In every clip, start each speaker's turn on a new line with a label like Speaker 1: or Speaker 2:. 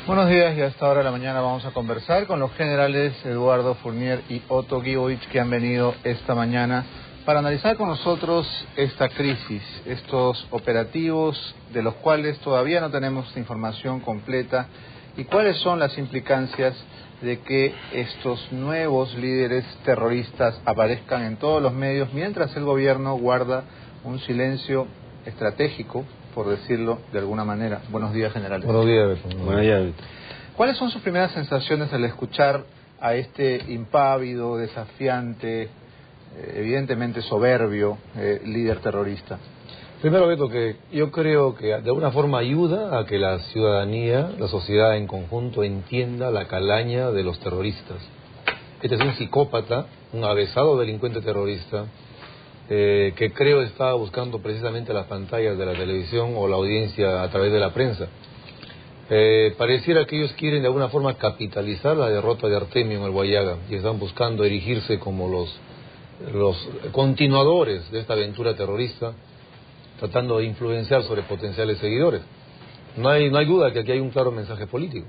Speaker 1: Buenos días, y a esta hora de la mañana vamos a conversar con los generales Eduardo Fournier y Otto Gibovich, que han venido esta mañana para analizar con nosotros esta crisis, estos operativos de los cuales todavía no tenemos información completa, y cuáles son las implicancias de que estos nuevos líderes terroristas aparezcan en todos los medios mientras el gobierno guarda un silencio estratégico, por decirlo de alguna manera. Buenos días, generales.
Speaker 2: Buenos días, Beto.
Speaker 3: Buenos días, Beto.
Speaker 1: ¿Cuáles son sus primeras sensaciones al escuchar a este impávido, desafiante, evidentemente soberbio líder terrorista?
Speaker 2: Primero, Beto, que yo creo que de alguna forma ayuda a que la ciudadanía, la sociedad en conjunto, entienda la calaña de los terroristas. Este es un psicópata, un avesado delincuente terrorista, que creo estaba buscando precisamente las pantallas de la televisión o la audiencia a través de la prensa. Pareciera que ellos quieren de alguna forma capitalizar la derrota de Artemio en el Guayaga y están buscando erigirse como los continuadores de esta aventura terrorista, tratando de influenciar sobre potenciales seguidores. No hay duda que aquí hay un claro mensaje político.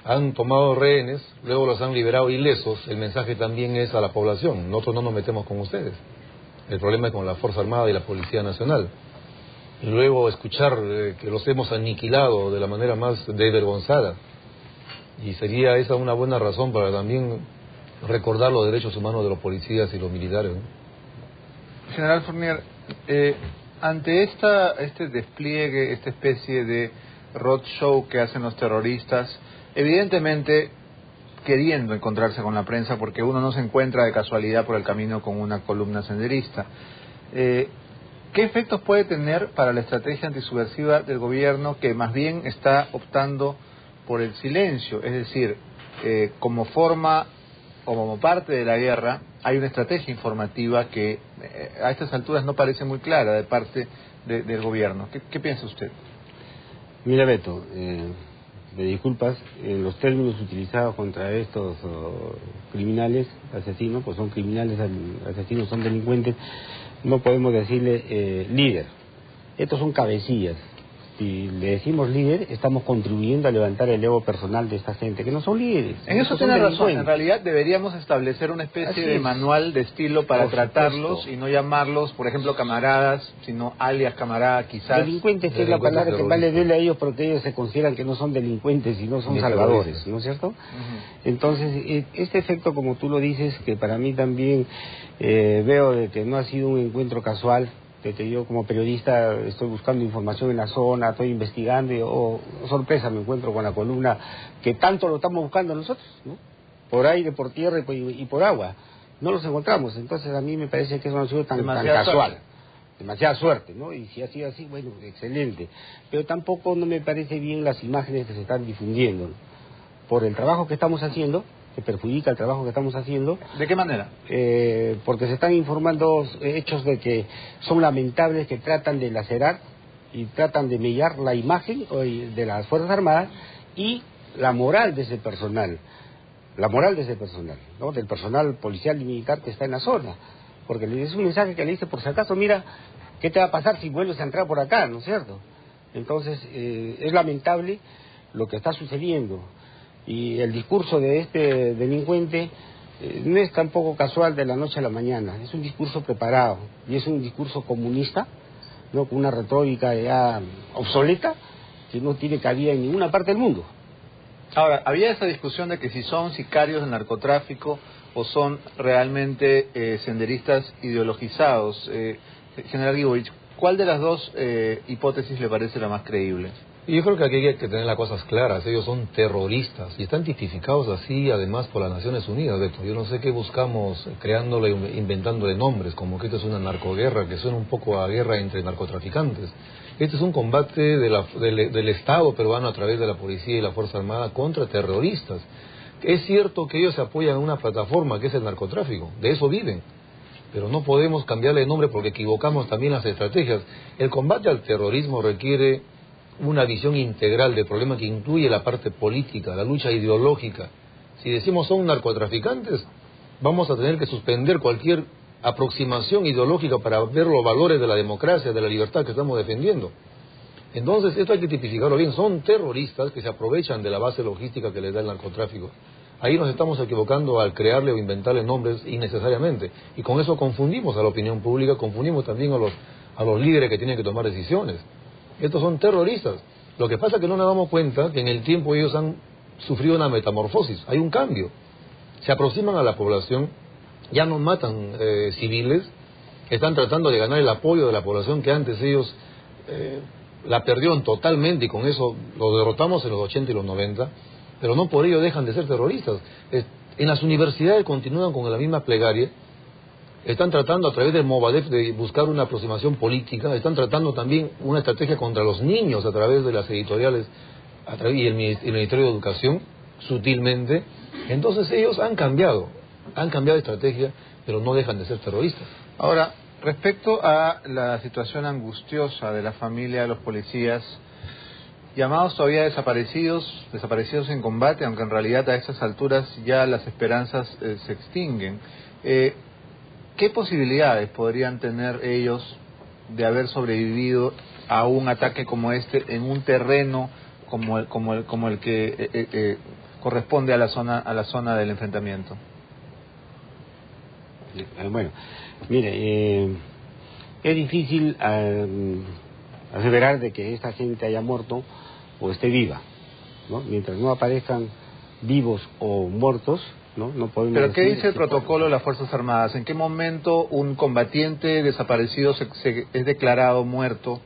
Speaker 2: Han tomado rehenes, luego los han liberado ilesos. El mensaje también es a la población: nosotros no nos metemos con ustedes. El problema es con la Fuerza Armada y la Policía Nacional. Y luego escuchar que los hemos aniquilado de la manera más desvergonzada. Y sería esa una buena razón para también recordar los derechos humanos de los policías y los militares, ¿no?
Speaker 1: General Fournier, ante este despliegue, esta especie de roadshow que hacen los terroristas, evidentemente queriendo encontrarse con la prensa, porque uno no se encuentra de casualidad por el camino con una columna senderista, ¿qué efectos puede tener para la estrategia antisubversiva del gobierno, que más bien está optando por el silencio? Es decir, como forma o como parte de la guerra, hay una estrategia informativa que a estas alturas no parece muy clara de parte del gobierno. ¿Qué piensa usted?
Speaker 3: Mira, Beto, me disculpas, los términos utilizados contra estos criminales, asesinos, pues son criminales, asesinos son delincuentes, no podemos decirle líder. Estos son cabecillas. Si le decimos líder, estamos contribuyendo a levantar el ego personal de esta gente, que no son líderes.
Speaker 1: En eso tiene razón. En realidad deberíamos establecer una especie de manual de estilo para tratarlos y no llamarlos, por ejemplo, camaradas, sino alias camarada, quizás.
Speaker 3: Delincuentes es la palabra que más les duele a ellos, porque ellos se consideran que no son delincuentes y no son salvadores, ¿no es cierto? Entonces, este efecto, como tú lo dices, que para mí también veo de que no ha sido un encuentro casual, de que yo como periodista estoy buscando información en la zona, estoy investigando y sorpresa, me encuentro con la columna que tanto lo estamos buscando nosotros, ¿no? Por aire, por tierra y por agua. No los encontramos, entonces a mí me parece que eso no ha sido tan casual. Demasiada suerte, ¿no? Y si ha sido así, bueno, excelente. Pero tampoco no me parece bien las imágenes que se están difundiendo, ¿no? Por el trabajo que estamos haciendo, que perjudica el trabajo que estamos haciendo.
Speaker 1: ¿De qué manera?
Speaker 3: Porque se están informando hechos de que son lamentables, que tratan de lacerar y tratan de mellar la imagen de las Fuerzas Armadas y la moral de ese personal. La moral de ese personal, ¿no? Del personal policial y militar que está en la zona. Porque es un mensaje que le dice, por si acaso, mira, ¿qué te va a pasar si vuelves a entrar por acá? ¿No es cierto? Entonces, es lamentable lo que está sucediendo. Y el discurso de este delincuente no es tampoco casual de la noche a la mañana, es un discurso preparado y es un discurso comunista, ¿no? Con una retórica ya obsoleta que no tiene cabida en ninguna parte del mundo.
Speaker 1: Ahora, había esa discusión de que si son sicarios del narcotráfico o son realmente senderistas ideologizados. General Gibovich, ¿cuál de las dos hipótesis le parece la más creíble?
Speaker 2: Y yo creo que aquí hay que tener las cosas claras. Ellos son terroristas y están tipificados así, además, por las Naciones Unidas, Beto. Yo no sé qué buscamos creándole, inventándole nombres, como que esto es una narcoguerra, que suena un poco a guerra entre narcotraficantes. Este es un combate del Estado peruano a través de la policía y la Fuerza Armada contra terroristas. Es cierto que ellos se apoyan en una plataforma que es el narcotráfico, de eso viven. Pero no podemos cambiarle de nombre porque equivocamos también las estrategias. El combate al terrorismo requiere una visión integral del problema que incluye la parte política, la lucha ideológica. Si decimos son narcotraficantes, vamos a tener que suspender cualquier aproximación ideológica para ver los valores de la democracia, de la libertad que estamos defendiendo. Entonces, esto hay que tipificarlo bien. Son terroristas que se aprovechan de la base logística que les da el narcotráfico. Ahí nos estamos equivocando al crearle o inventarle nombres innecesariamente. Y con eso confundimos a la opinión pública, confundimos también a los líderes que tienen que tomar decisiones. Estos son terroristas. Lo que pasa es que no nos damos cuenta que en el tiempo ellos han sufrido una metamorfosis. Hay un cambio. Se aproximan a la población, ya no matan civiles, están tratando de ganar el apoyo de la población que antes ellos la perdieron totalmente y con eso lo derrotamos en los 80 y los 90, pero no por ello dejan de ser terroristas. En las universidades continúan con la misma plegaria, están tratando a través del Movadef de buscar una aproximación política, están tratando también una estrategia contra los niños a través de las editoriales y el Ministerio de Educación, sutilmente. Entonces ellos han cambiado de estrategia, pero no dejan de ser terroristas.
Speaker 1: Ahora, respecto a la situación angustiosa de la familia de los policías, llamados todavía desaparecidos en combate, aunque en realidad a estas alturas ya las esperanzas se extinguen. ¿Qué posibilidades podrían tener ellos de haber sobrevivido a un ataque como este en un terreno como el que corresponde a la zona del enfrentamiento?
Speaker 3: Bueno, mire, es difícil aseverar de que esta gente haya muerto o esté viva, ¿no? Mientras no aparezcan vivos o muertos, no podemos.
Speaker 1: ¿Pero qué dice el protocolo de las Fuerzas Armadas? ¿En qué momento un combatiente desaparecido es declarado muerto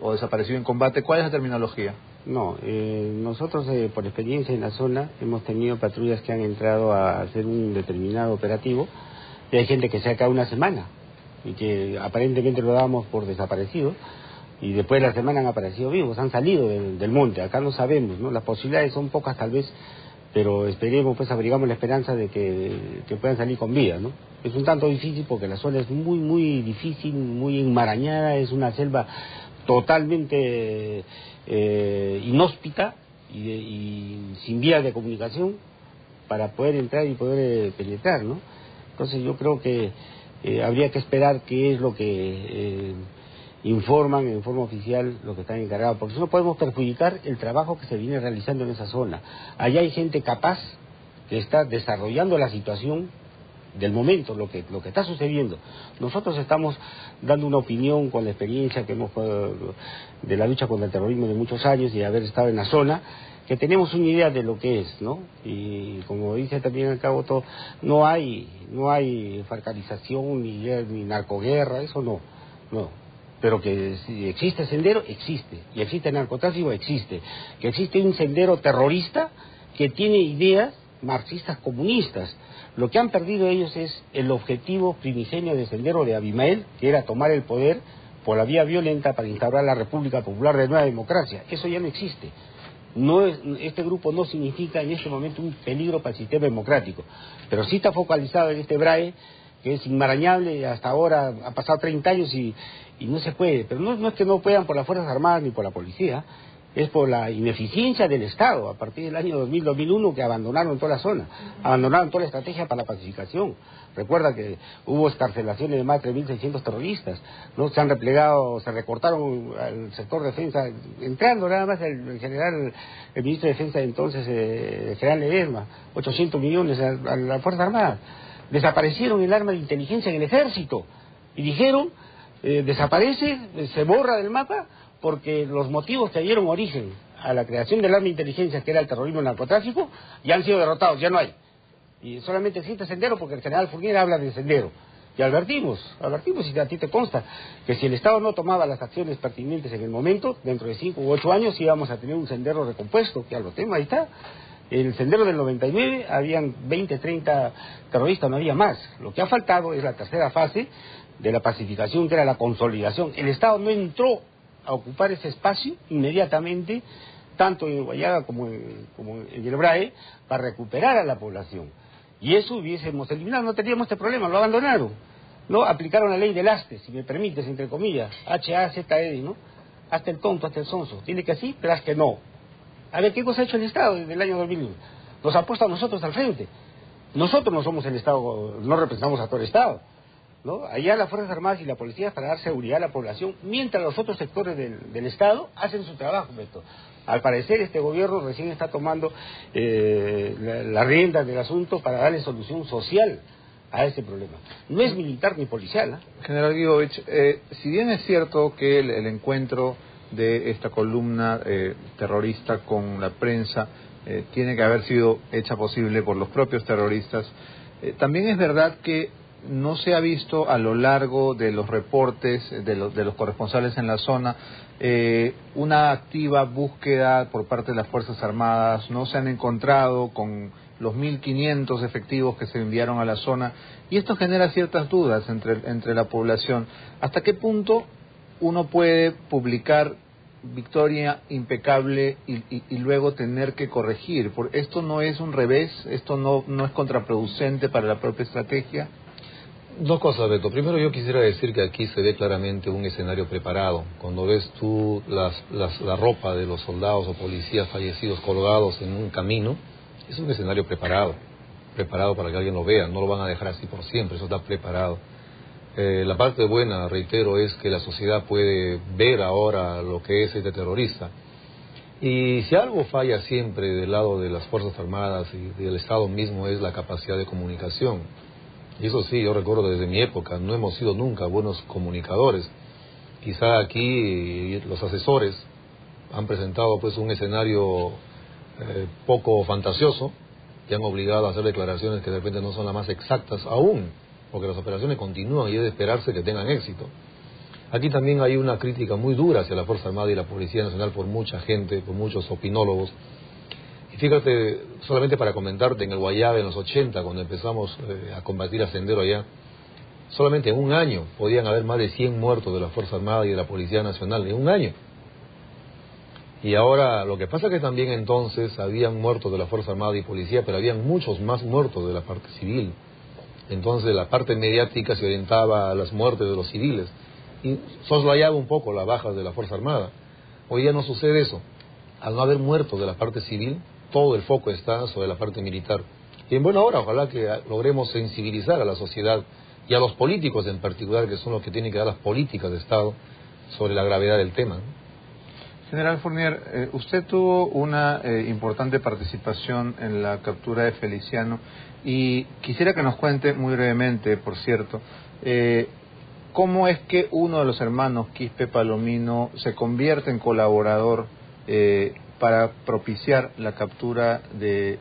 Speaker 1: o desaparecido en combate? ¿Cuál es la terminología?
Speaker 3: No, nosotros por experiencia en la zona hemos tenido patrullas que han entrado a hacer un determinado operativo y hay gente que se ha quedado una semana y que aparentemente lo dábamos por desaparecido y después de la semana han aparecido vivos, han salido del monte. Acá no sabemos, ¿no? Las posibilidades son pocas tal vez, pero esperemos, pues abrigamos la esperanza de que puedan salir con vida, ¿no? Es un tanto difícil porque la zona es muy, muy difícil, muy enmarañada, es una selva totalmente inhóspita y sin vías de comunicación para poder entrar y poder penetrar, ¿no? Entonces yo creo que habría que esperar qué es lo que informan en forma oficial los que están encargados, porque si no podemos perjudicar el trabajo que se viene realizando en esa zona. Allá hay gente capaz que está desarrollando la situación del momento, lo que está sucediendo. Nosotros estamos dando una opinión con la experiencia que hemos de la lucha contra el terrorismo de muchos años y de haber estado en la zona, que tenemos una idea de lo que es, ¿no? Y como dice también acá Otto, no hay farcalización ni narcoguerra, eso no. Pero que si existe sendero, existe, y existe narcotráfico, existe, que existe un sendero terrorista que tiene ideas marxistas comunistas. Lo que han perdido ellos es el objetivo primigenio del sendero de Abimael, que era tomar el poder por la vía violenta para instaurar la República Popular de Nueva Democracia. Eso ya no existe. Este grupo no significa en este momento un peligro para el sistema democrático, pero sí está focalizado en este BRAE, que es inmarañable, hasta ahora ha pasado 30 años y no se puede, pero no es que no puedan por las Fuerzas Armadas ni por la policía, es por la ineficiencia del Estado a partir del año 2000-2001 que abandonaron toda la zona, abandonaron toda la estrategia para la pacificación. Recuerda que hubo excarcelaciones de más de 3.600 terroristas, ¿no? Se han replegado, se recortaron al sector defensa, entrando nada más el ministro de Defensa de entonces, el general Ledesma, 800 millones a las Fuerzas Armadas. Desaparecieron el arma de inteligencia en el ejército y dijeron, desaparece, se borra del mapa, porque los motivos que dieron origen a la creación del arma de inteligencia, que era el terrorismo y el narcotráfico, ya han sido derrotados, ya no hay. Y solamente existe sendero porque el general Fournier habla de sendero. Y advertimos, y a ti te consta, que si el Estado no tomaba las acciones pertinentes en el momento, dentro de 5 u 8 años íbamos a tener un sendero recompuesto, que a lo tema ahí está. En el sendero del 99 habían 20, 30 terroristas, no había más. Lo que ha faltado es la tercera fase de la pacificación, que era la consolidación. El Estado no entró a ocupar ese espacio inmediatamente, tanto en Guayaga como en el BRAE, para recuperar a la población. Y eso hubiésemos eliminado, no teníamos este problema, lo abandonaron. No aplicaron la ley del haste, si me permites, entre comillas, H-A-Z-E, ¿no? Hasta el tonto, hasta el sonso. Tiene que sí, pero hasta que no. A ver, ¿qué cosa ha hecho el Estado desde el año 2001? Nos ha puesto a nosotros al frente. Nosotros no somos el Estado, no representamos a todo el Estado. ¿no? Allá las Fuerzas Armadas y la policía para dar seguridad a la población, mientras los otros sectores del Estado hacen su trabajo, Beto. Al parecer este gobierno recién está tomando la rienda del asunto para darle solución social a ese problema. No es militar ni policial, ¿eh?
Speaker 1: General Guibovich, si bien es cierto que el encuentro de esta columna terrorista con la prensa tiene que haber sido hecha posible por los propios terroristas, también es verdad que no se ha visto a lo largo de los reportes de los corresponsales en la zona una activa búsqueda por parte de las Fuerzas Armadas. No se han encontrado con los 1.500 efectivos que se enviaron a la zona, y esto genera ciertas dudas entre la población. ¿Hasta qué punto uno puede publicar victoria impecable y luego tener que corregir? ¿Esto no es un revés? ¿Esto no es contraproducente para la propia estrategia?
Speaker 2: Dos cosas, Beto. Primero, yo quisiera decir que aquí se ve claramente un escenario preparado. Cuando ves tú la ropa de los soldados o policías fallecidos colgados en un camino, es un escenario preparado para que alguien lo vea. No lo van a dejar así por siempre, eso está preparado. La parte buena, reitero, es que la sociedad puede ver ahora lo que es este terrorista. Y si algo falla siempre del lado de las Fuerzas Armadas y del Estado mismo, es la capacidad de comunicación. Y eso sí, yo recuerdo desde mi época, no hemos sido nunca buenos comunicadores. Quizá aquí los asesores han presentado pues un escenario poco fantasioso, y han obligado a hacer declaraciones que de repente no son las más exactas aún, porque las operaciones continúan y es de esperarse que tengan éxito. Aquí también hay una crítica muy dura hacia la Fuerza Armada y la Policía Nacional por mucha gente, por muchos opinólogos. Y fíjate, solamente para comentarte, en el Guayave, en los 80, cuando empezamos a combatir a Sendero allá, solamente en un año podían haber más de 100 muertos de la Fuerza Armada y de la Policía Nacional, en un año. Y ahora, lo que pasa es que también entonces habían muertos de la Fuerza Armada y Policía, pero habían muchos más muertos de la parte civil. Entonces la parte mediática se orientaba a las muertes de los civiles y soslayaba un poco las bajas de la Fuerza Armada. Hoy ya no sucede eso. Al no haber muertos de la parte civil, todo el foco está sobre la parte militar. Y en buena hora, ojalá que logremos sensibilizar a la sociedad y a los políticos en particular, que son los que tienen que dar las políticas de Estado sobre la gravedad del tema, ¿no?
Speaker 1: General Fournier, usted tuvo una importante participación en la captura de Feliciano, y quisiera que nos cuente muy brevemente, por cierto, cómo es que uno de los hermanos Quispe Palomino se convierte en colaborador para propiciar la captura de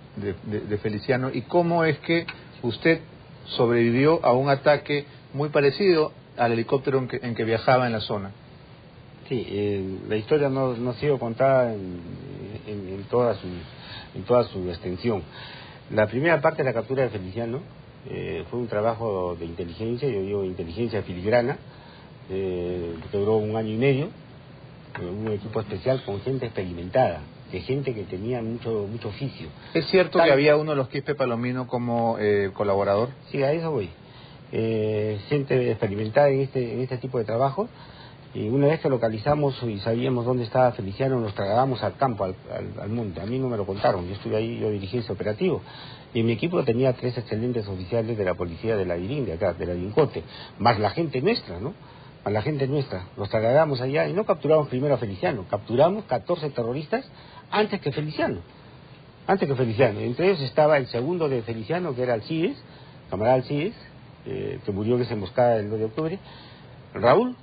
Speaker 1: Feliciano, y cómo es que usted sobrevivió a un ataque muy parecido al helicóptero en que viajaba en la zona.
Speaker 3: Sí, la historia no ha sido contada en toda su extensión. La primera parte de la captura de Feliciano fue un trabajo de inteligencia, yo digo inteligencia filigrana, que duró 1 año y medio, un equipo especial con gente experimentada, de gente que tenía mucho oficio.
Speaker 1: ¿Es cierto que había uno de los Quispe Palomino como colaborador?
Speaker 3: Sí, a eso voy. Gente experimentada en este tipo de trabajo. Y una vez que localizamos y sabíamos dónde estaba Feliciano, nos trasladamos al campo, al monte. A mí no me lo contaron, yo estuve ahí, yo dirigí ese operativo. Y en mi equipo tenía 3 excelentes oficiales de la policía de la Dirín, de acá, de la Dincote, más la gente nuestra, ¿no? Más la gente nuestra. Nos trasladamos allá y no capturamos primero a Feliciano, capturamos 14 terroristas antes que Feliciano. Entre ellos estaba el segundo de Feliciano, que era Alcides, camarada Alcides, que murió en esa emboscada del 2 de octubre, Raúl.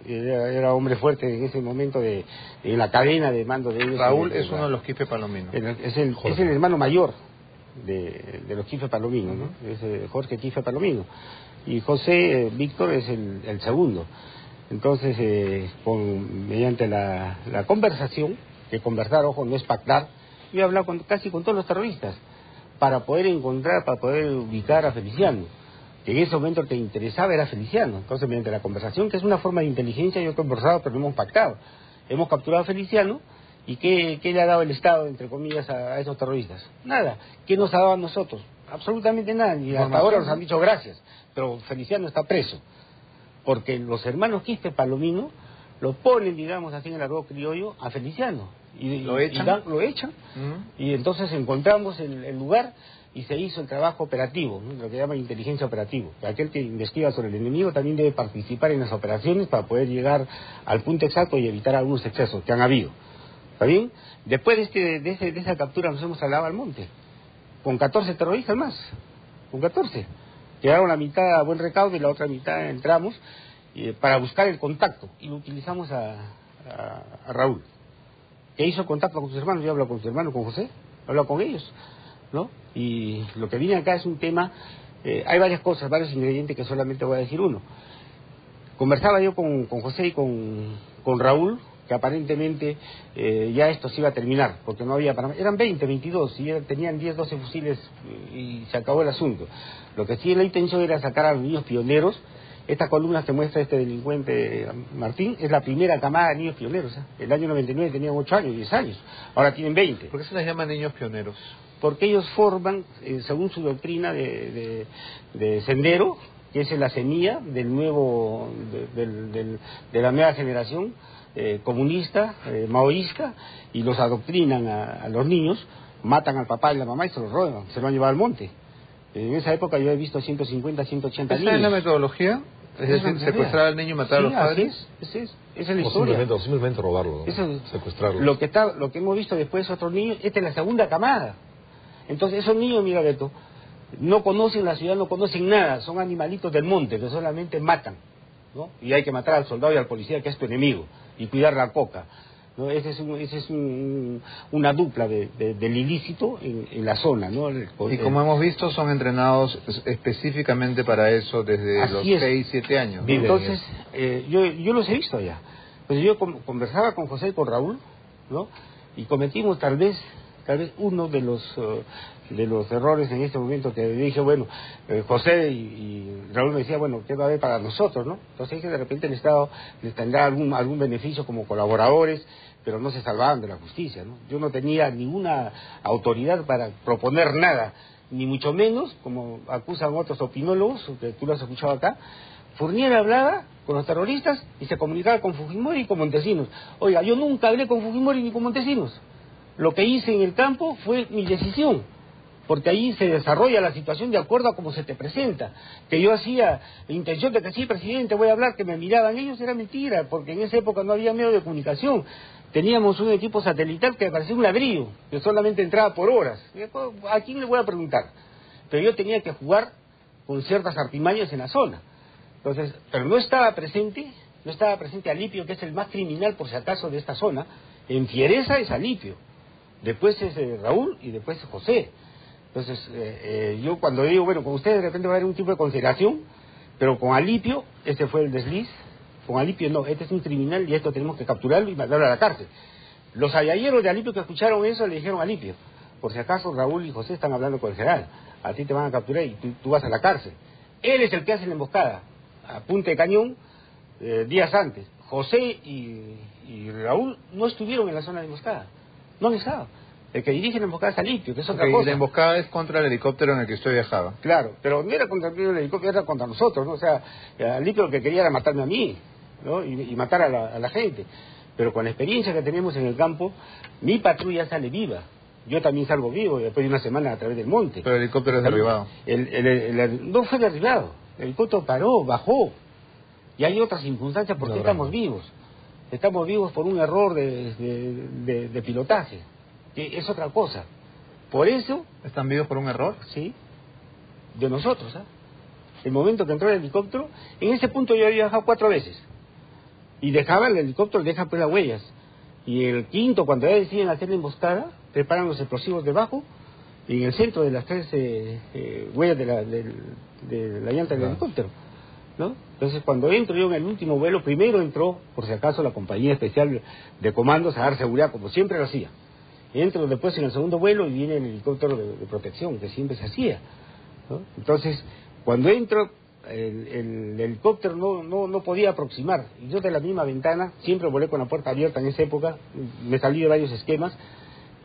Speaker 3: Era hombre fuerte en ese momento en la cadena de mando de ellos.
Speaker 1: Raúl es uno de los Quispe Palomino.
Speaker 3: Es el hermano mayor de los Quispe Palomino, ¿no? Es Jorge Quispe Palomino. Y José Víctor es el segundo. Entonces, mediante la conversación, que conversar, ojo, no es pactar, yo he hablado casi con todos los terroristas para poder ubicar a Feliciano. Que en ese momento te interesaba era Feliciano. Entonces, mediante la conversación, que es una forma de inteligencia, yo he conversado, pero no hemos pactado. Hemos capturado a Feliciano, ¿y qué le ha dado el Estado, entre comillas, a esos terroristas? Nada. ¿Qué nos ha dado a nosotros? Absolutamente nada. Y hasta ahora nos han dicho gracias. Pero Feliciano está preso. Porque los hermanos Quispe Palomino lo ponen, digamos así en el argot criollo, a Feliciano.
Speaker 1: ¿Lo echan?
Speaker 3: Lo echan. Y entonces encontramos el lugar y se hizo el trabajo operativo, ¿no? Lo que llaman inteligencia operativa. Aquel que investiga sobre el enemigo también debe participar en las operaciones para poder llegar al punto exacto y evitar algunos excesos que han habido. ¿Está bien? Después de esa captura nos hemos trasladado al monte, con 14 terroristas más, con 14. Llegaron la mitad a buen recaudo y la otra mitad entramos para buscar el contacto, y lo utilizamos a Raúl, que hizo contacto con sus hermanos. Yo hablo con sus hermanos, con José, hablo con ellos, ¿no? Y lo que viene acá es un tema, hay varias cosas, varios ingredientes que solamente voy a decir uno. Conversaba yo con José y con Raúl, que aparentemente ya esto se iba a terminar, porque no había para... Eran 20, 22, y tenían 10, 12 fusiles y se acabó el asunto. Lo que sí la intención era sacar a los niños pioneros. Esta columna que muestra este delincuente Martín es la primera camada de niños pioneros, ¿eh? El año 99 tenían 8 años, 10 años, ahora tienen 20.
Speaker 1: ¿Por qué se les llama niños pioneros?
Speaker 3: Porque ellos forman, según su doctrina de Sendero, que es la semilla del nuevo, de la nueva generación comunista, maoísta, y los adoctrinan a los niños, matan al papá y la mamá y se los roban, se lo han llevado al monte. En esa época yo he visto 150, 180 niños.
Speaker 1: ¿Esa es la metodología? Es decir, secuestrar al niño y matar a los padres.
Speaker 3: Esa es la historia.
Speaker 2: O simplemente robarlo, ¿no? Secuestrarlo.
Speaker 3: Lo que hemos visto después otros niños, esta es la segunda camada. Entonces esos niños, mira Beto, no conocen la ciudad, no conocen nada, son animalitos del monte que solamente matan, ¿no? Y hay que matar al soldado y al policía, que es tu enemigo, y cuidar la coca, ¿no? Ese es una dupla del ilícito en la zona, ¿no?
Speaker 1: Y como hemos visto, son entrenados específicamente para eso desde los 6, 7 años, ¿no?
Speaker 3: Entonces, yo los he visto allá. Pues yo conversaba con José y con Raúl, ¿no? Y cometimos tal vez uno de los errores en este momento, que dije, bueno, José y Raúl me decía, bueno, ¿qué va a haber para nosotros, no? Entonces dije, de repente el Estado les tendrá algún beneficio como colaboradores, pero no se salvaban de la justicia, ¿no? Yo no tenía ninguna autoridad para proponer nada, ni mucho menos, como acusan otros opinólogos, que tú lo has escuchado acá. Fournier hablaba con los terroristas y se comunicaba con Fujimori y con Montesinos. Oiga, yo nunca hablé con Fujimori ni con Montesinos. Lo que hice en el campo fue mi decisión, porque ahí se desarrolla la situación de acuerdo a cómo se te presenta. Que yo hacía la intención de que sí, presidente, voy a hablar, que me miraban ellos, era mentira, porque en esa época no había medio de comunicación. Teníamos un equipo satelital que parecía un ladrillo, que solamente entraba por horas. ¿A quién le voy a preguntar? Pero yo tenía que jugar con ciertas artimañas en la zona. Entonces, pero no estaba presente Alipio, que es el más criminal, por si acaso, de esta zona. En Fiereza es Alipio, después es Raúl y después es José. Entonces, yo cuando digo, bueno, con ustedes de repente va a haber un tipo de consideración, pero con Alipio, este fue el desliz. Con Alipio no, este es un criminal y esto tenemos que capturarlo y mandarlo a la cárcel. Los ayayeros de Alipio que escucharon eso le dijeron a Alipio, por si acaso Raúl y José están hablando con el general, a ti te van a capturar y tú vas a la cárcel. Él es el que hace la emboscada, a punta de cañón, días antes. José y Raúl no estuvieron en la zona de emboscada, no han estado. El que dirige la emboscada es Alipio, que es otra cosa.
Speaker 1: Y la emboscada es contra el helicóptero en el que usted viajaba.
Speaker 3: Claro, pero no era contra el helicóptero, era contra nosotros, ¿no? O sea, Alipio lo que quería era matarme a mí, ¿no? Y matar a la gente. Pero con la experiencia que tenemos en el campo, mi patrulla sale viva. Yo también salgo vivo después de una semana a través del monte.
Speaker 1: Pero el helicóptero es derribado.
Speaker 3: No fue derribado. El helicóptero paró, bajó. Y hay otras circunstancias porque estamos vivos. Estamos vivos por un error de pilotaje, que es otra cosa. Por eso...
Speaker 1: ¿Están vivos por un error?
Speaker 3: Sí, de nosotros, ¿eh? El momento que entró el helicóptero, en ese punto yo había viajado 4 veces. Y dejaba el helicóptero, deja pues las huellas. Y el quinto, cuando ya deciden hacer la emboscada, preparan los explosivos debajo, y en el centro de las 3 huellas de la llanta del helicóptero, ¿no? Entonces, cuando entro yo en el último vuelo, primero entró, por si acaso, la compañía especial de comandos a dar seguridad, como siempre lo hacía. Entro después en el segundo vuelo y viene el helicóptero de protección, que siempre se hacía, ¿no? Entonces, cuando entro, el helicóptero no podía aproximar. Y yo de la misma ventana, siempre volé con la puerta abierta en esa época, me salí de varios esquemas,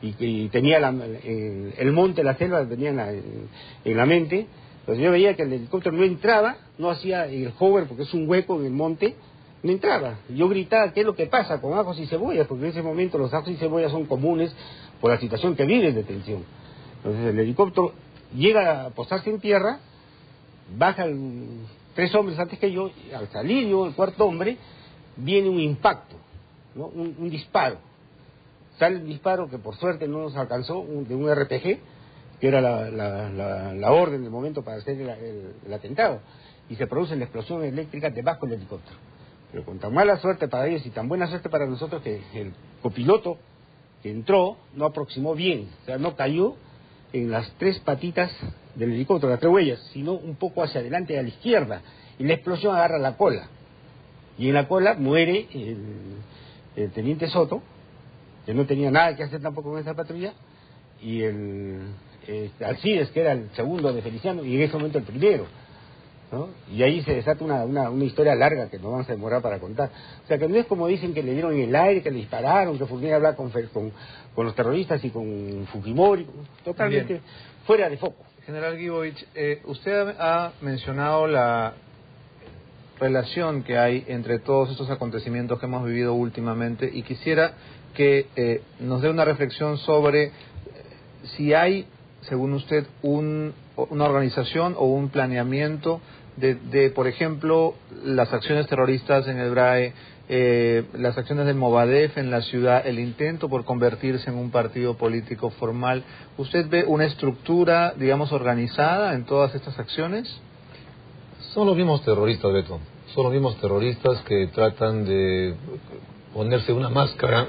Speaker 3: y tenía el monte, la selva, tenía en la mente. Entonces yo veía que el helicóptero no entraba, no hacía el hover porque es un hueco en el monte, no entraba. Yo gritaba, ¿qué es lo que pasa con ajos y cebollas? Porque en ese momento los ajos y cebollas son comunes por la situación que vives de tensión. Entonces el helicóptero llega a posarse en tierra, bajan 3 hombres antes que yo, y al salir yo, el cuarto hombre, viene un impacto, ¿no? Un disparo. Sale el disparo que por suerte no nos alcanzó, de un RPG, que era la orden del momento para hacer el atentado, y se produce la explosión eléctrica debajo del helicóptero. Pero con tan mala suerte para ellos y tan buena suerte para nosotros que el copiloto que entró no aproximó bien, o sea, no cayó en las 3 patitas del helicóptero, las 3 huellas, sino un poco hacia adelante a la izquierda, y la explosión agarra la cola, y en la cola muere el teniente Soto, que no tenía nada que hacer tampoco con esa patrulla, y Alcides, que era el segundo de Feliciano, y en ese momento el primero, ¿no? Y ahí se desata una historia larga que nos vamos a demorar para contar. O sea, que no es como dicen que le dieron en el aire, que le dispararon, que Fournier hablaba con los terroristas y con Fujimori, totalmente bien, fuera de foco.
Speaker 1: General Guibovich, usted ha mencionado la relación que hay entre todos estos acontecimientos que hemos vivido últimamente, y quisiera que nos dé una reflexión sobre si hay, según usted, una organización o un planeamiento de, por ejemplo, las acciones terroristas en el BRAE, las acciones del Movadef en la ciudad, el intento por convertirse en un partido político formal. ¿Usted ve una estructura, digamos, organizada en todas estas acciones?
Speaker 2: Son los mismos terroristas, Beto. Son los mismos terroristas que tratan de ponerse una máscara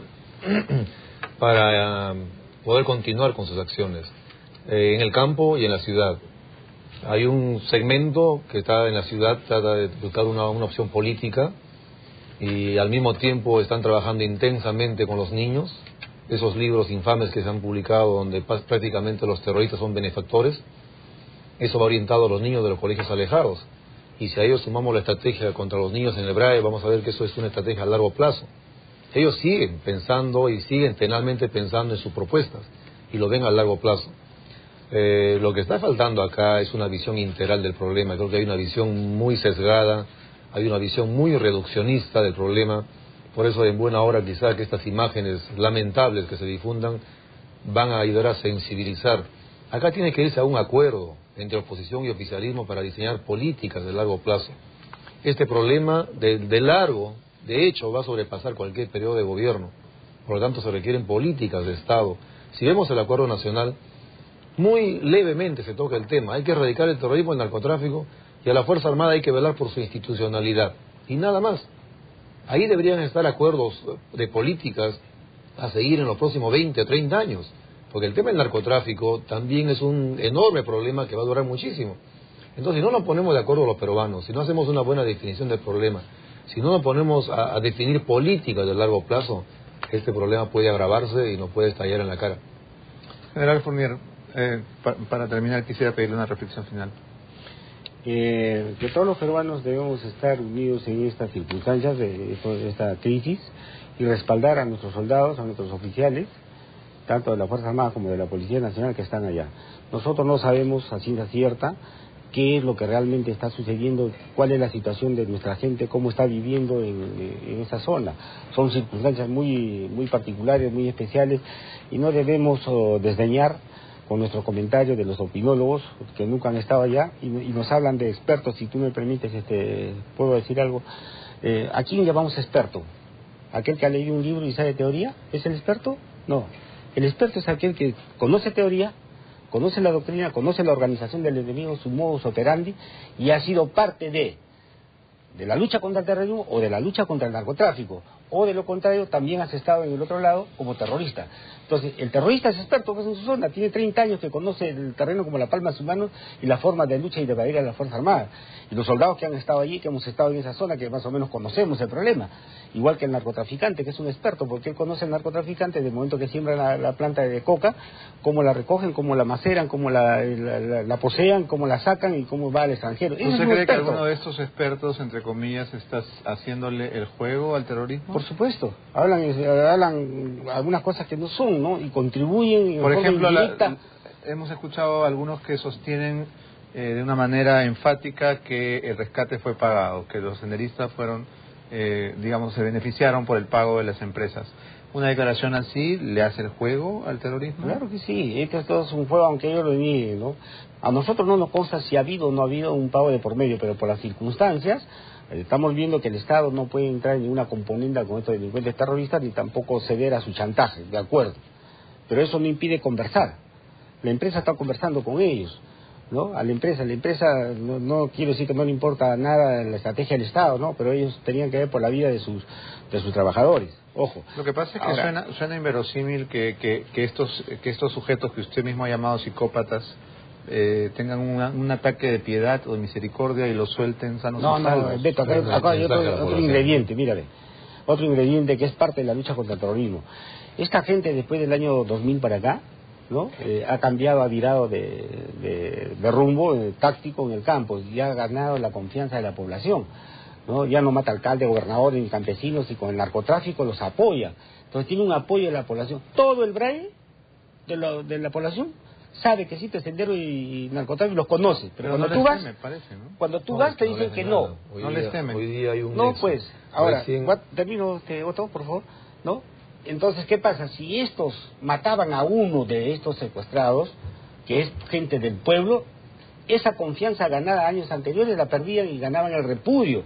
Speaker 2: para poder continuar con sus acciones en el campo y en la ciudad. Hay un segmento que está en la ciudad, trata de buscar una opción política, y al mismo tiempo están trabajando intensamente con los niños. Esos libros infames que se han publicado donde prácticamente los terroristas son benefactores, eso va orientado a los niños de los colegios alejados, y si a ellos sumamos la estrategia contra los niños en el BRAE, vamos a ver que eso es una estrategia a largo plazo. Ellos siguen pensando y siguen tenazmente pensando en sus propuestas, y lo ven a largo plazo. Lo que está faltando acá es una visión integral del problema. Creo que hay una visión muy sesgada, hay una visión muy reduccionista del problema. Por eso, en buena hora, quizá que estas imágenes lamentables que se difundan van a ayudar a sensibilizar. Acá tiene que irse a un acuerdo entre oposición y oficialismo para diseñar políticas de largo plazo. Este problema de hecho, va a sobrepasar cualquier periodo de gobierno. Por lo tanto, se requieren políticas de Estado. Si vemos el acuerdo nacional, muy levemente se toca el tema. Hay que erradicar el terrorismo, el narcotráfico, y a la Fuerza Armada hay que velar por su institucionalidad. Y nada más. Ahí deberían estar acuerdos de políticas a seguir en los próximos 20 o 30 años. Porque el tema del narcotráfico también es un enorme problema que va a durar muchísimo. Entonces, si no nos ponemos de acuerdo los peruanos, si no hacemos una buena definición del problema, si no nos ponemos a definir políticas de largo plazo, este problema puede agravarse y nos puede estallar en la cara.
Speaker 1: General Fournier, para terminar, quisiera pedirle una reflexión final.
Speaker 3: Que todos los peruanos debemos estar unidos en estas circunstancias de esta crisis y respaldar a nuestros soldados, a nuestros oficiales, tanto de la Fuerza Armada como de la Policía Nacional, que están allá. Nosotros no sabemos a ciencia cierta qué es lo que realmente está sucediendo, cuál es la situación de nuestra gente, cómo está viviendo en esa zona. Son circunstancias muy particulares, muy especiales, y no debemos desdeñar con nuestros comentarios de los opinólogos que nunca han estado allá y nos hablan de expertos. Si tú me permites, puedo decir algo. ¿A quién llamamos experto? ¿Aquel que ha leído un libro y sabe teoría? ¿Es el experto? No. El experto es aquel que conoce teoría, conoce la doctrina, conoce la organización del enemigo, su modus operandi, y ha sido parte de la lucha contra el terrorismo o de la lucha contra el narcotráfico, o de lo contrario, también has estado en el otro lado como terrorista. Entonces, el terrorista es experto en su zona, tiene 30 años que conoce el terreno como la palma de sus manos y la forma de lucha y de evadir a la Fuerza Armada. Y los soldados que han estado allí, que hemos estado en esa zona, que más o menos conocemos el problema. Igual que el narcotraficante, que es un experto, porque él conoce al narcotraficante desde el momento que siembran la planta de coca, cómo la recogen, cómo la maceran, cómo la posean, cómo la sacan y cómo va al extranjero.
Speaker 1: ¿Usted cree que alguno de estos expertos, entre comillas, está haciéndole el juego al terrorismo?
Speaker 3: Por supuesto. Hablan algunas cosas que no son, ¿no? Y contribuyen.
Speaker 1: Por ejemplo, hemos escuchado a algunos que sostienen de una manera enfática que el rescate fue pagado, que los senderistas fueron digamos, se beneficiaron por el pago de las empresas. ¿Una declaración así le hace el juego al terrorismo?
Speaker 3: Claro que sí, esto es un juego, aunque ellos lo nieguen, ¿no? A nosotros no nos consta si ha habido o no ha habido un pago de por medio, pero por las circunstancias estamos viendo que el Estado no puede entrar en ninguna componenda con estos delincuentes terroristas ni tampoco ceder a su chantaje, de acuerdo. Pero eso no impide conversar. La empresa está conversando con ellos, ¿no? A la empresa no quiero decir que no le importa nada la estrategia del Estado, ¿no? Pero ellos tenían que ver por la vida de sus trabajadores. Ojo.
Speaker 1: Lo que pasa es que ahora, suena inverosímil que estos sujetos que usted mismo ha llamado psicópatas tengan un ataque de piedad o de misericordia y los suelten sanos y salvos.
Speaker 3: No, Beto, acá hay otro ingrediente, mírale. Otro ingrediente que es parte de la lucha contra el terrorismo. Esta gente después del año 2000 para acá, ¿no? Ha cambiado, ha virado de rumbo táctico en el campo y ha ganado la confianza de la población, ¿no? Ya no mata alcalde, gobernador ni campesinos, y con el narcotráfico los apoya. Entonces tiene un apoyo de la población. Todo el braille de la población sabe que existe sendero y narcotráfico, los conoce. Pero cuando tú vas, cuando tú vas te dicen que no.
Speaker 1: No les temen.
Speaker 2: Hoy día hay un
Speaker 3: no, pues, ahora, termino Otto, por favor, ¿no? Entonces, ¿qué pasa? Si estos mataban a uno de estos secuestrados, que es gente del pueblo, esa confianza ganada años anteriores la perdían y ganaban el repudio.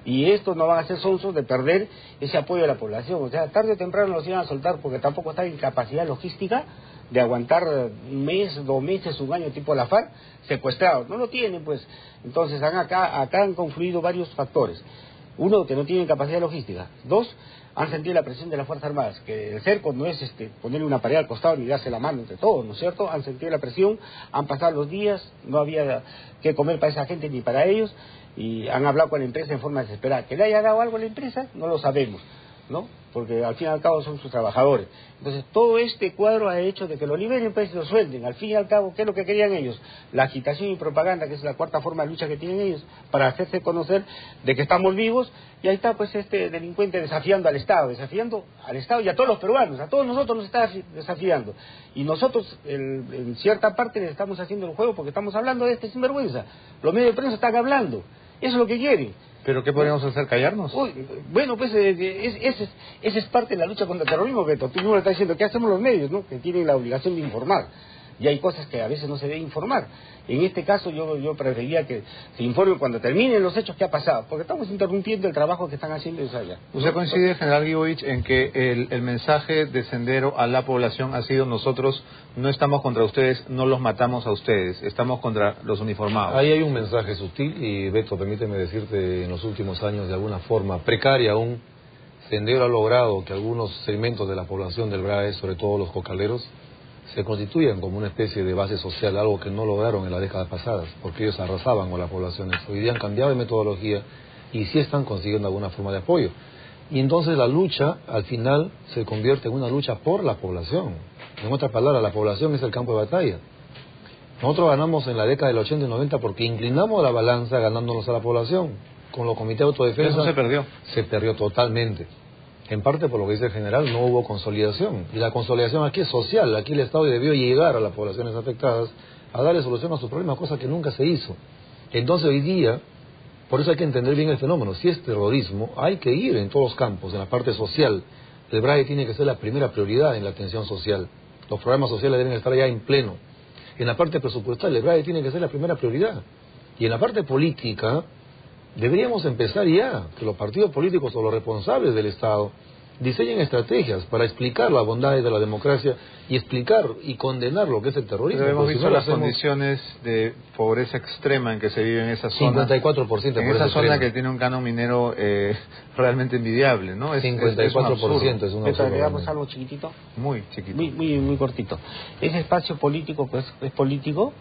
Speaker 3: Y estos no van a ser sonsos de perder ese apoyo de la población. O sea, tarde o temprano los iban a soltar porque tampoco están en capacidad logística de aguantar un mes, 2 meses, un año tipo la FARC secuestrados. No lo tienen, pues. Entonces, acá han confluido varios factores. Uno, que no tienen capacidad logística. 2, han sentido la presión de las Fuerzas Armadas, que el cerco no es ponerle una pared al costado ni darse la mano entre todos, ¿no es cierto? Han sentido la presión, han pasado los días, no había que comer para esa gente ni para ellos, y han hablado con la empresa en forma desesperada. ¿Que le haya dado algo a la empresa? No lo sabemos, ¿no? Porque al fin y al cabo son sus trabajadores. Entonces, todo este cuadro ha hecho de que lo liberen, pues, y lo suelten. Al fin y al cabo, ¿qué es lo que querían ellos? La agitación y propaganda, que es la cuarta forma de lucha que tienen ellos, para hacerse conocer de que estamos vivos, y ahí está, pues, este delincuente desafiando al Estado y a todos los peruanos, a todos nosotros nos está desafiando. Y nosotros, en cierta parte, le estamos haciendo el juego porque estamos hablando de este sinvergüenza. Los medios de prensa están hablando. Eso es lo que quieren.
Speaker 1: ¿Pero qué podríamos hacer? ¿Callarnos?
Speaker 3: Bueno, pues esa es parte de la lucha contra el terrorismo, Beto. Tú mismo le estás diciendo, ¿qué hacemos los medios, no? Que tienen la obligación de informar. Y hay cosas que a veces no se debe informar. En este caso yo preferiría que se informe cuando terminen los hechos qué ha pasado, porque estamos interrumpiendo el trabajo que están haciendo ellos allá.
Speaker 1: ¿Usted coincide, general Guibovich, en que el mensaje de Sendero a la población ha sido: nosotros no estamos contra ustedes, no los matamos a ustedes, estamos contra los uniformados?
Speaker 2: Ahí hay un mensaje sutil, y Beto, permíteme decirte, en los últimos años, de alguna forma precaria aún, Sendero ha logrado que algunos segmentos de la población del BRAE, sobre todo los cocaleros, se constituyen como una especie de base social, algo que no lograron en las décadas pasadas, porque ellos arrasaban con las poblaciones. Hoy día han cambiado de metodología y sí están consiguiendo alguna forma de apoyo. Y entonces la lucha, al final, se convierte en una lucha por la población. En otras palabras, la población es el campo de batalla. Nosotros ganamos en la década del 80 y 90 porque inclinamos la balanza ganándonos a la población. Con los comités de autodefensa...
Speaker 1: Eso se perdió.
Speaker 2: Se perdió totalmente. En parte, por lo que dice el general, no hubo consolidación. Y la consolidación aquí es social. Aquí el Estado debió llegar a las poblaciones afectadas a darle solución a sus problemas, cosa que nunca se hizo. Entonces hoy día, por eso hay que entender bien el fenómeno. Si es terrorismo, hay que ir en todos los campos, en la parte social. El BRAE tiene que ser la primera prioridad en la atención social. Los programas sociales deben estar ya en pleno. En la parte presupuestal, el BRAE tiene que ser la primera prioridad. Y en la parte política, deberíamos empezar ya, que los partidos políticos o los responsables del Estado diseñen estrategias para explicar las bondades de la democracia y explicar y condenar lo que es el terrorismo.
Speaker 1: Pero hemos visto las condiciones de pobreza extrema en que se vive en esa zona.
Speaker 2: 54%
Speaker 1: en esa zona que tiene un canon minero realmente envidiable, ¿no?
Speaker 2: 54% es un absurdo.
Speaker 3: Agregamos algo chiquitito.
Speaker 1: Muy chiquito.
Speaker 3: Muy cortito. Ese espacio político, pues, es político.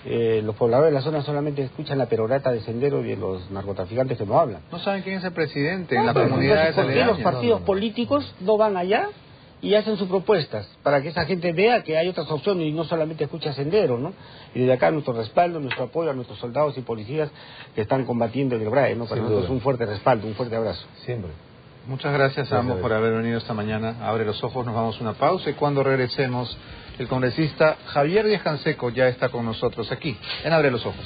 Speaker 3: Los pobladores de la zona solamente escuchan la perorata de Sendero y de los narcotraficantes que no hablan.
Speaker 1: No saben quién es el presidente en las comunidades aledañas.
Speaker 3: Los partidos políticos no van allá y hacen sus propuestas para que esa gente vea que hay otras opciones y no solamente escucha Sendero, ¿no? Y desde acá nuestro respaldo, nuestro apoyo a nuestros soldados y policías que están combatiendo en el BRAE, ¿no? Para nosotros un fuerte respaldo, un fuerte abrazo.
Speaker 2: Siempre.
Speaker 1: Muchas gracias a ambos por haber venido esta mañana. Abre los ojos, nos vamos a una pausa y cuando regresemos, el congresista Javier Díaz Canseco ya está con nosotros aquí en Abre los Ojos.